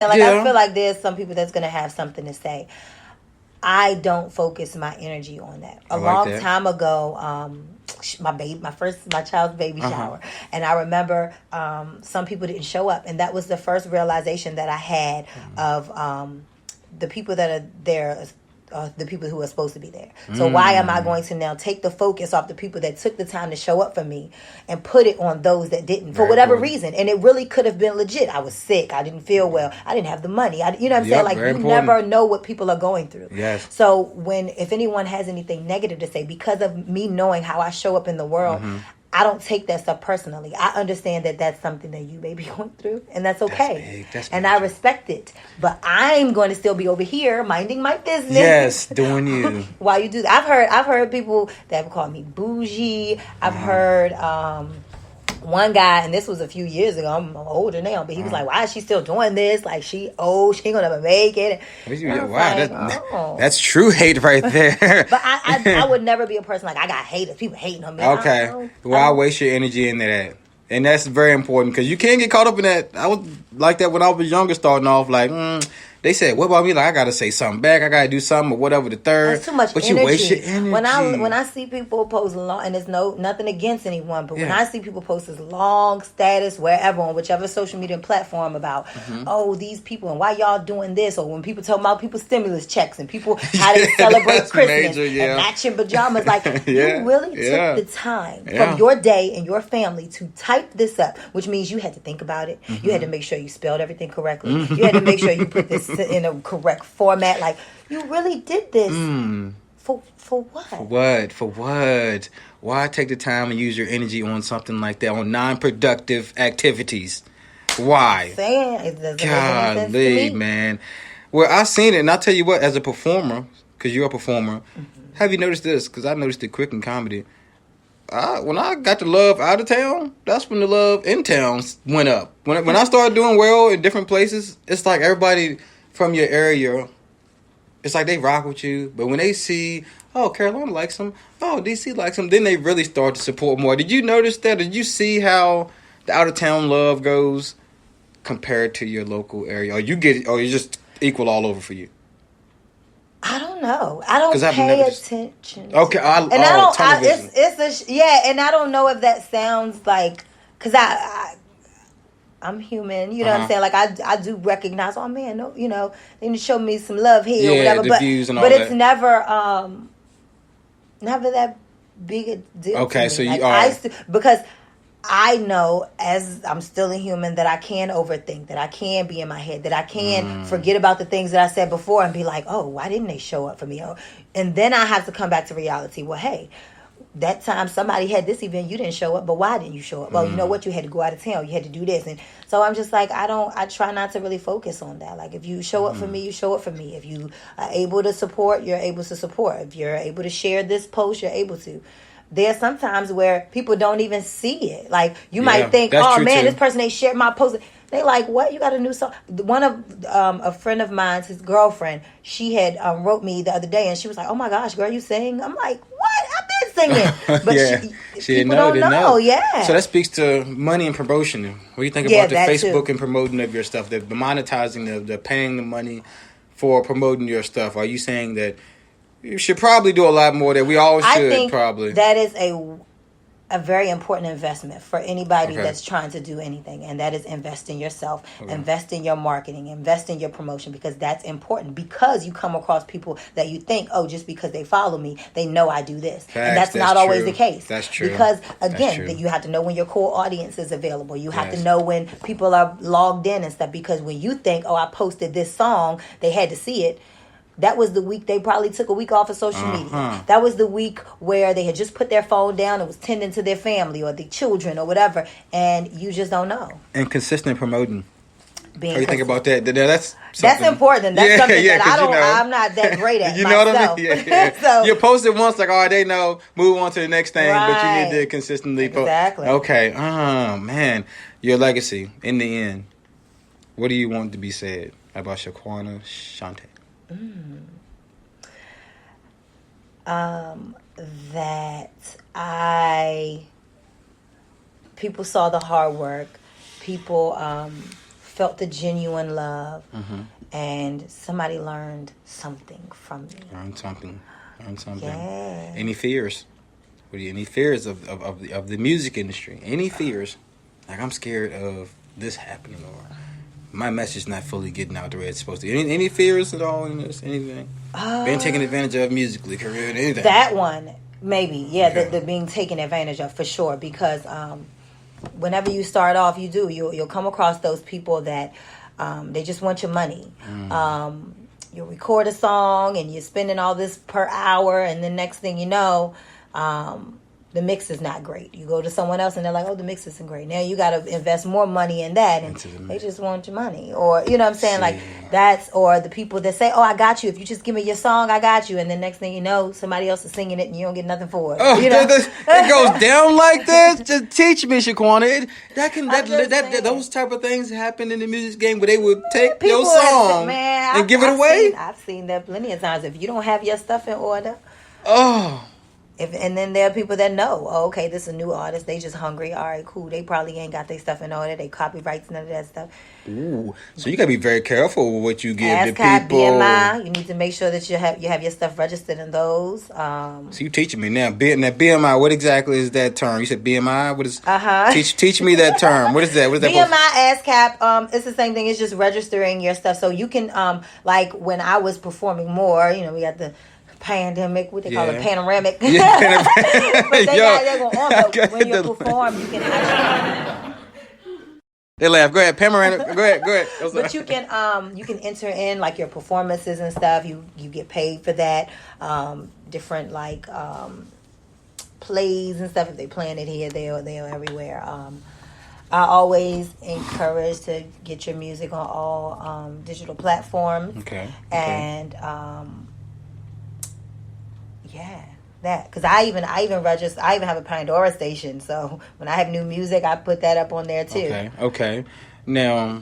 Like, I feel like there's some people that's going to have something to say. I don't focus my energy on that. A long time ago, my child's baby shower, and I remember some people didn't show up, and that was the first realization that I had of the people that are there. The people who are supposed to be there. So why am I going to now take the focus off the people that took the time to show up for me and put it on those that didn't for whatever reason? And it really could have been legit. I was sick. I didn't feel well. I didn't have the money. You know what I'm saying? Like, you never know what people are going through. Yes. So if anyone has anything negative to say, because of me knowing how I show up in the world, I don't take that stuff personally. I understand that that's something that you may be going through, and that's okay. That's big. And I respect it. But I'm going to still be over here minding my business. Yes, doing you. While you do that. I've heard people that have called me bougie. I've heard one guy, and this was a few years ago. I'm older now, but he was like, "Why is she still doing this? Like, she ain't gonna never make it." Wow, that's true hate right there. But I would never be a person like, I got haters. People hating on me. Okay, why waste your energy into that? And that's very important, because you can't get caught up in that. I was like that when I was younger, starting off like, they said, what about me? Like, I got to say something back. I got to do something or whatever the third. That's too much but energy. You waste your energy. When I see people post long, and there's nothing against anyone, but when I see people post this long status wherever, on whichever social media platform about, oh, these people and why y'all doing this, or when people talk about people's stimulus checks and people how they celebrate Christmas and matching pajamas, like, you really took the time from your day and your family to type this up, which means you had to think about it. You had to make sure you spelled everything correctly. You had to make sure you put this in a correct format. Like, you really did this for what? For what? Why take the time and use your energy on something like that, on non-productive activities? Why? Golly, man. Well, I've seen it, and I'll tell you what, as a performer, because you're a performer, have you noticed this? Because I noticed it quick in comedy. When I got the love out of town, that's when the love in town went up. When I started doing well in different places, it's like everybody from your area, it's like they rock with you. But when they see, oh, Carolina likes them, oh, DC likes them, then they really start to support more. Did you notice that? Did you see how the out of town love goes compared to your local area? Or you just equal all over for you? I don't know. I don't pay attention. Okay, and I don't know if that sounds like, because I'm human, you know what I'm saying? Like, I do recognize, oh man, no, they need to show me some love here or whatever. The views and all but that. It's never that big a deal. Okay, to me. so like, you are because I know, as I'm still a human, that I can overthink, that I can be in my head, that I can forget about the things that I said before and be like, oh, why didn't they show up for me? And then I have to come back to reality. Well, hey, that time somebody had this event, you didn't show up, but why didn't you show up? Well, you know what? You had to go out of town. You had to do this. And so I'm just like, I try not to really focus on that. Like, if you show up for me, you show up for me. If you are able to support, you're able to support. If you're able to share this post, you're able to. There's sometimes where people don't even see it. Like, you might think, oh man, this person ain't shared my post. They like, what? You got a new song? One of a friend of mine's, his girlfriend, she had wrote me the other day, and she was like, oh my gosh, girl, you sing? I'm like, what? I've been singing. But she people don't know. Yeah. So that speaks to money and promotion. What do you think about the Facebook and promoting of your stuff, the monetizing, the paying the money for promoting your stuff? Are you saying that you should probably do a lot more, that we all should? I think probably that is a very important investment for anybody that's trying to do anything, and that is invest in yourself, invest in your marketing, invest in your promotion, because that's important, because you come across people that you think, oh, just because they follow me, they know I do this. And that's not always the case. That's true. Because, again, you have to know when your core audience is available. You have to know when people are logged in and stuff, because when you think, oh, I posted this song, they had to see it. That was the week they probably took a week off of social media. That was the week where they had just put their phone down and was tending to their family or the children or whatever, and you just don't know. And consistent promoting. How do you think about that? That's important. That's something that I'm not that great at. You know myself. what I mean? So, you post it once, like, all right, they know, move on to the next thing, but you need to consistently post. Exactly. Okay. Oh, man. Your legacy, in the end, what do you want to be said about Shaquana Shante? That people saw the hard work, people felt the genuine love, and somebody learned something from me. Learned something. Yeah. Any fears? Any fears of the music industry? Any fears? Like, I'm scared of this happening, or my message not fully getting out the way it's supposed to. Any fears at all in this? Anything? Being taken advantage of musically, career, anything? That one, maybe. Yeah, the being taken advantage of, for sure. Because whenever you start off, you'll come across those people that they just want your money. You'll record a song and you're spending all this per hour, and the next thing you know, the mix is not great. You go to someone else and they're like, oh, the mix isn't great. Now you got to invest more money in that, and they just want your money. Or, you know what I'm saying? Like, or the people that say, oh, I got you. If you just give me your song, I got you. And the next thing you know, somebody else is singing it and you don't get nothing for it. Oh, you know? It goes down like that? Just teach me, Shaquana. Those type of things happen in the music game where they would take your song and give it away? I've seen that plenty of times. If you don't have your stuff in order. Oh. And then there are people that know, oh, okay, this is a new artist. They just hungry. All right, cool. They probably ain't got their stuff in order. They copyrights, none of that stuff. Ooh, so you gotta be very careful with what you give to people. BMI. You need to make sure that you have your stuff registered in those. So you teaching me now. BMI. What exactly is that term? You said BMI. What is? Teach me that term. What is that? What is that? BMI, ASCAP. It's the same thing. It's just registering your stuff. So you can like when I was performing more, you know, we got the pandemic, what they call it, panoramic. Yeah, but they're going on. But when you perform, you can actually. They laugh. Go ahead, panoramic. Go ahead. But you can enter in like your performances and stuff. You get paid for that. Different like plays and stuff. If they playing it here, they're everywhere. I always encourage to get your music on all digital platforms. Okay. And yeah, that, because I even register. I even have a Pandora station, so when I have new music, I put that up on there too. Okay. Now,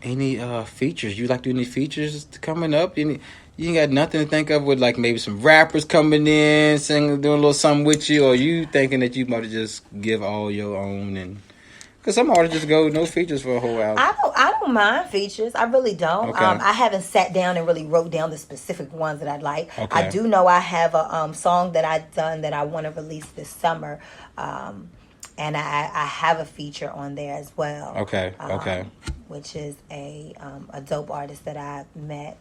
any features? You like doing any features coming up? You ain't got nothing to think of with like maybe some rappers coming in, singing, doing a little something with you, or you thinking that you might just give all your own and. Because some artists just go no features for a whole album. I don't mind features. I really don't. Okay. I haven't sat down and really wrote down the specific ones that I'd like. Okay. I do know I have a song that I've done that I want to release this summer. And I have a feature on there as well. Okay. Which is a dope artist that I met.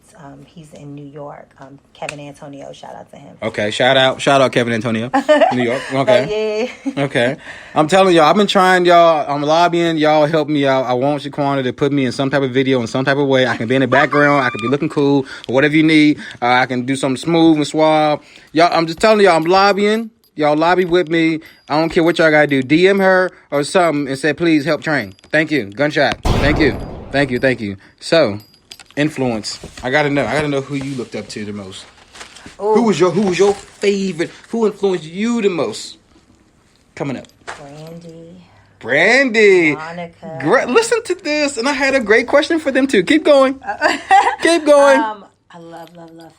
He's in New York. Kevin Antonio. Shout out to him. Okay. Shout out Kevin Antonio. New York. Okay. Yeah. Okay. I'm telling y'all, I've been trying, y'all. I'm lobbying. Y'all help me out. I want Shaquana to put me in some type of video in some type of way. I can be in the background. I can be looking cool or whatever you need. I can do something smooth and suave. Y'all, I'm just telling y'all, I'm lobbying. Y'all lobby with me. I don't care what y'all gotta do. DM her or something and say, please help train. Thank you. Gunshot. Thank you. So, influence. I gotta know who you looked up to the most. Ooh. Who was your favorite? Who influenced you the most? Coming up. Brandy. Monica. Great. Listen to this. And I had a great question for them too. Keep going. Keep going. I love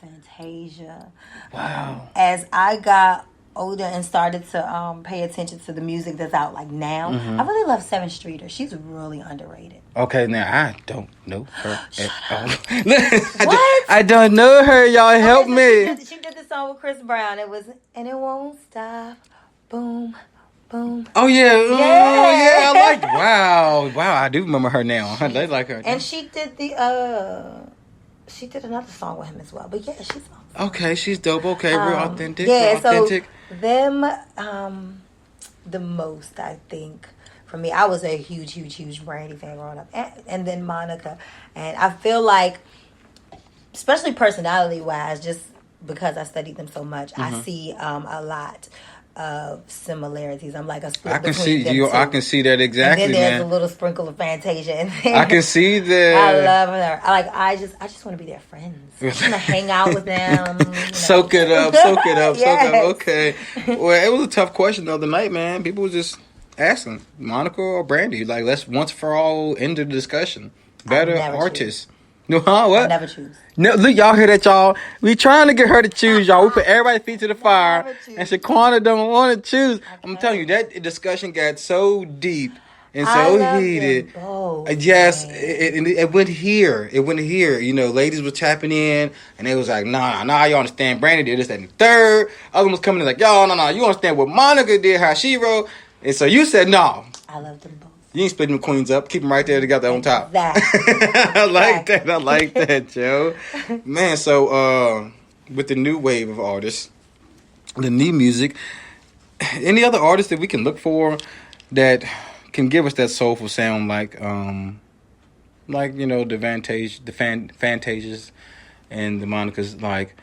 Fantasia. Wow. As I got older and started to pay attention to the music that's out like now, I really love 7th Streeter. She's really underrated. Okay, now I don't know her at all. What? I don't know her. Y'all help me. She did the song with Chris Brown. It was "And It Won't Stop." Boom, boom. Oh yeah, yeah. I like. Wow. I do remember her now. I like her. And she did she did another song with him as well. But yeah, she's awesome. Okay, she's dope. Okay, real authentic. Yeah, real authentic. So them, the most, I think, for me, I was a huge Brandy fan growing up. And then Monica. And I feel like, especially personality-wise, just because I studied them so much, I see a lot of similarities. I'm like a split. I can see you. I can see that exactly. And then there's man. a little sprinkle of Fantasia. And I can see that. I love her. I just want to be their friends. I want to hang out with them. Soak it up. Yes. Okay. Well, it was a tough question the other night, man. People were just asking Monica or Brandy. Like, let's once for all end the discussion. Better artists. No, huh? What? I never choose. No, look, y'all hear that, y'all? We trying to get her to choose, y'all. We put everybody's feet to the fire, and Shaquana don't want to choose. I'm telling you, that discussion got so deep. and so love heated. them both, Yes, man. it went here. It went here. You know, ladies were tapping in, and they was like, nah, you understand? Brandy did this, that, and the third. Other ones coming in like, yo, no, you understand what Monica did, how she wrote. And so you said, no. I love them both. You ain't splitting them queens up. Keep them right there together on top. Exactly. I like that. I like that, Joe. Man, so with the new wave of artists, the new music, any other artists that we can look for that can give us that soulful sound, like you know, the Fantasias and the Monicas, like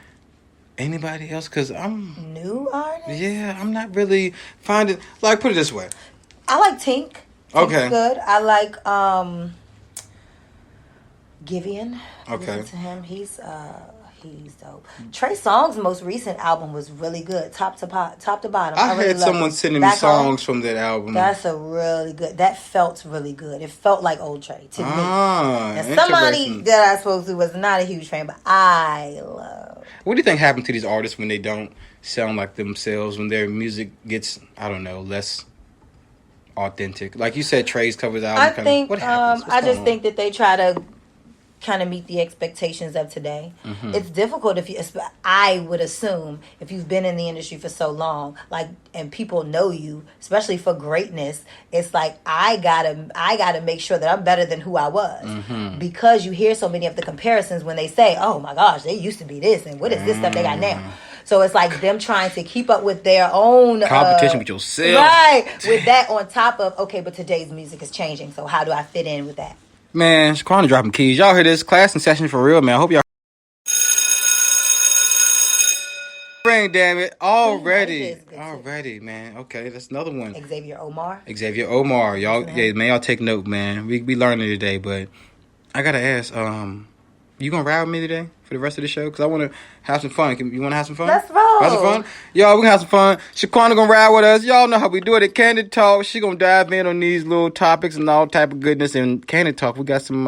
anybody else? Because I'm new artists. Yeah, I'm not really finding, like, put it this way. I like Tink. Okay. Good. I like Giveon. Okay. Listen to him. He's dope. Trey Songz's most recent album was really good, top to bottom. I really had someone sending me songs from that album. That's a really good. That felt really good. It felt like old Trey to me. And interesting. somebody that I spoke to was not a huge fan, but I love. What do you think happened to these artists when they don't sound like themselves? When their music gets, I don't know, less authentic? Like you said, Trey's covers album. What happens? I just think that they try to kind of meet the expectations of today. Mm-hmm. It's difficult I would assume, if you've been in the industry for so long, like, and people know you, especially for greatness, it's like I gotta make sure that I'm better than who I was, because you hear so many of the comparisons when they say, "Oh my gosh, they used to be this, and what is this stuff they got now?" So it's like them trying to keep up with their own competition with yourself, right? With that on top of, okay, but today's music is changing, so how do I fit in with that? Man, Shaquana dropping keys. Y'all hear this? Class in session for real, man. I hope y'all. Brain, damn it. Already, man. Okay, that's another one. Xavier Omar. Y'all, yeah, man, y'all take note, man. We learning today, but I gotta ask, you gonna ride with me today for the rest of the show? Because I want to have some fun. You want to have some fun? Let's roll. Have some fun? Y'all, we gonna have some fun. Shaquana gonna ride with us. Y'all know how we do it at Candid Talk. She gonna dive in on these little topics and all type of goodness. And Candid Talk, we got some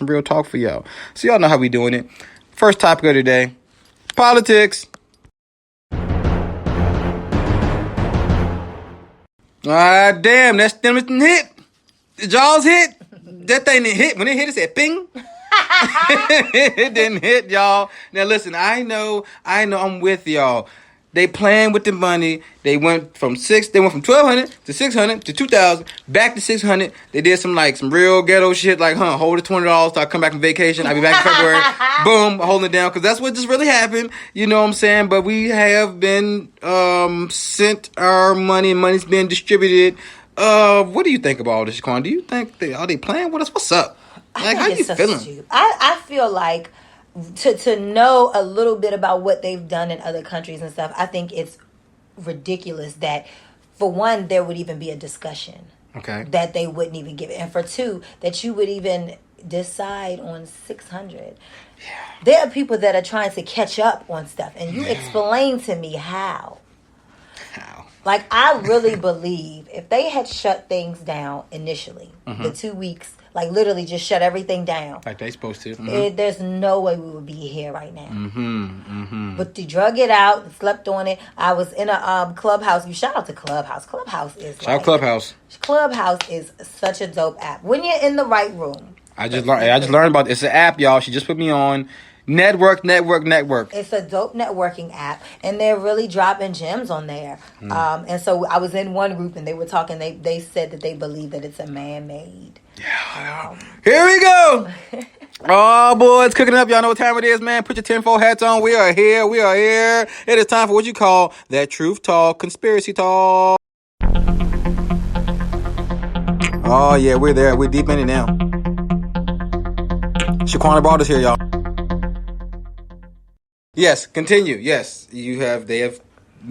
real talk for y'all. So y'all know how we doing it. First topic of the day, politics. Damn, that stimulus hit. The jaws hit. That thing didn't hit. When it hit, it said ping. It didn't hit, y'all. Now listen, I know I'm with y'all. They playing with the money. They went from $1,200 to $600 to $2,000, back to $600. They did some real ghetto shit, like, hold the $20 till I come back from vacation. I'll be back in February. Boom, holding it down, because that's what just really happened. You know what I'm saying? But we have been sent our money. Money's being distributed. What do you think about all this, Quan? Do you think are they playing with us? What's up? Like, how you feeling? I feel like to know a little bit about what they've done in other countries and stuff, I think it's ridiculous that, for one, there would even be a discussion. Okay. That they wouldn't even give it. And for two, that you would even decide on $600. Yeah. There are people that are trying to catch up on stuff. And you explain to me how. How? Like, I really believe if they had shut things down initially, the 2 weeks, like literally just shut everything down, like they supposed to, there's no way we would be here right now. But they drug it out and slept on it. I was in a Clubhouse. You shout out to Clubhouse. Clubhouse is Clubhouse is such a dope app when you're in the right room. I just learned about it. It's an app, y'all. She just put me on. Network. It's a dope networking app, and they're really dropping gems on there. And so I was in one group, and they were talking. They said that they believe that it's a man-made. Yeah. Here we go. Oh, boy, it's cooking up. Y'all know what time it is, man. Put your tinfoil hats on. We are here. It is time for what you call that truth talk, conspiracy talk. Oh, yeah, we're there. We're deep in it now. Shaquana brought us here, y'all. Yes, continue. Yes, they have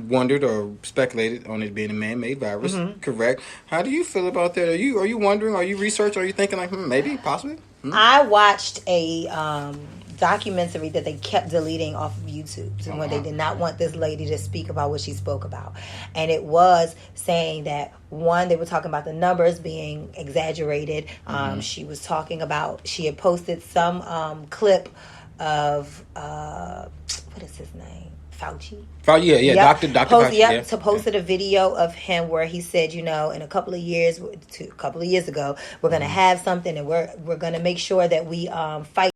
wondered or speculated on it being a man-made virus. Correct. How do you feel about that? Are you wondering? Are you researching? Are you thinking like maybe, possibly? I watched a documentary that they kept deleting off of YouTube when they did not want this lady to speak about what she spoke about, and it was saying that, one, they were talking about the numbers being exaggerated. She was talking about, she had posted some clip of what is his name? Fauci. Yeah, Dr. Fauci. Posted a video of him where he said, in a couple of years ago, we're going to have something, and we're going to make sure that we fight